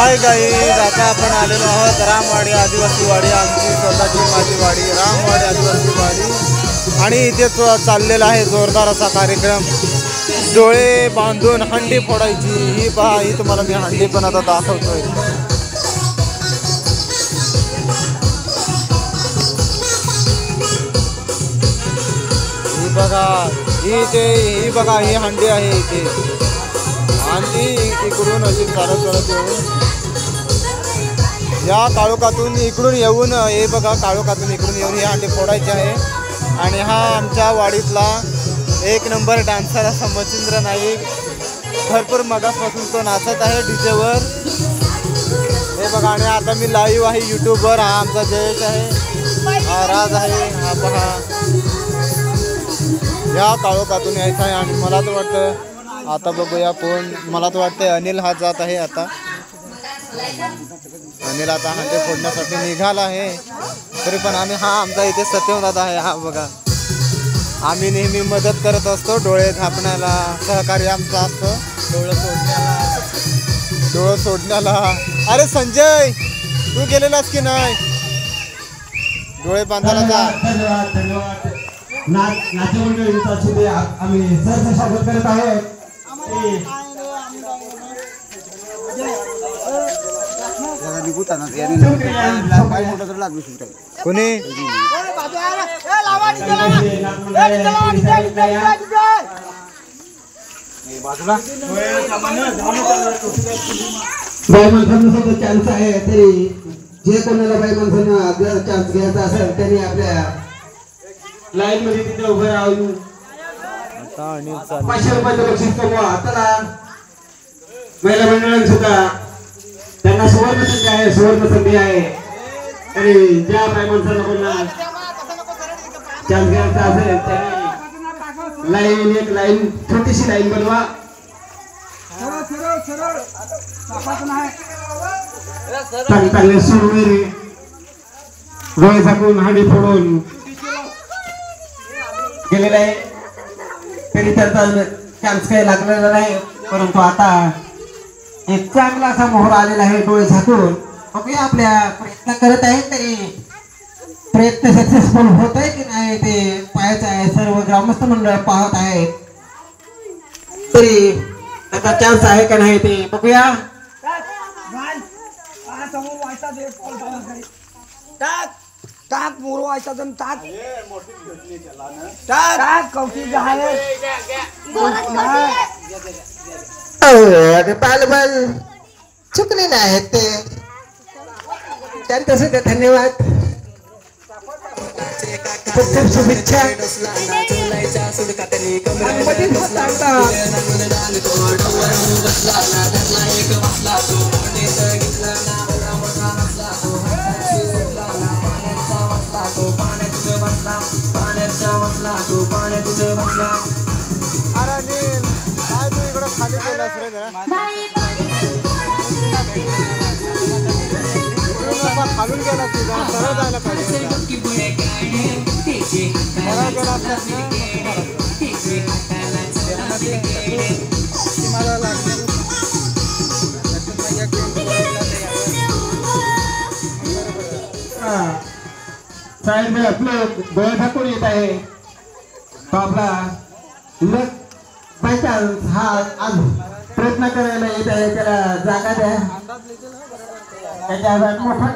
Hi guys, आता आपण आलेलो आहोत रामवाडी आदिवासी वाडी, आमची स्वतःची माझी वाडी रामवाडी आदिवासी वाडी. आणि इथे चाललेला आहे जोरदार असा कार्यक्रम, डोळे बांधून हंडी फोडायची. ही पहा, ही तुम्हाला मी हंडी पण आता दाखवतोय. ही बघा, ही बघा, ही हंडी आहे इथे. आणि इकडून अशी चालत चालत येऊन या काळोखातून इकडून येऊन, हे बघा, काळोखातून इकडून येऊन ही हंडी फोडायची आहे. आणि हा आमच्या वाडीतला एक नंबर डान्सर असा मच्छिंद्र नाईक, भरपूर मगासपासून तो नाचत आहे डीजेवर. हे बघा, आणि आता मी लाईव्ह आहे यूट्यूबवर. हा आमचा जयेश आहे, हा राज आहे. हा पहा, या काळोखातून यायचं आहे. आणि मला तर वाटतं आता बघूया कोण, मला तर वाटतं अनिल हा जात आहे. आता अनिल आता हंडी फोडण्यासाठी निघाला आहे. तरी पण आम्ही, आमचा इथे सत्यवदादा आहे. हा बघा, आम्ही नेहमी मदत करत असतो, डोळे झाकण्याला सहकार्य आमचं असतं, डोळं सोडण्याला. अरे संजय, तू गेलेलास की नाही डोळे बांधायला? धन्यवाद धन्यवाद. नाट्य मंडळींचा आम्ही सहर्ष स्वागत करत आहोत. कोणी बाई माणसांना चान्स आहे, तरी जे कोणाला बाई माणसांना चान्स घ्यायचा असेल त्यांनी आपल्या लाईन मध्ये तिथे उभं राहून 500 रुपयाचं बक्षीस कमवा. त्याला महिला मंडळांनी सुद्धा त्यांना सुवर्ण संधी आहे. तरी ज्या बाई माणसांना कोणाला चान्स घ्यायचा असेल त्यांनी एक लाईन, छोटीशी लाईन बनवा. चांगले सुरवेरी डोळे झाकून हंडी फोडून गेलेला आहे, तरी त्याचा चान्स काही लागलेला नाही. परंतु आता एक चांगला असा मोहर आलेला आहे डोळे झाकून. बघूया, आपल्या प्रयत्न करत आहे, तरी प्रयत्न सक्सेसफुल होत आहे की नाही ते पाहायचं आहे. सर्व ग्रामस्थ मंडळ पाहत आहेत, तरी त्याचा चान्स आहे का नाही ते बघूया. टाक मोरवायचा जण टाक टाक कौती बालबाल चुकलेले आहेत ते, त्यांच्या सुद्धा धन्यवाद, खूप खूप शुभेच्छा. खाली गेलास रे जरा, खालून गेला तुझा, सरळ जायला पाहिजे. साहेब आपलं डोळे झाकून येत आहे, तो आपला बाय चान्स हा आज प्रयत्न करायला येत आहे, त्याला जागा द्या. त्याच्या मोठा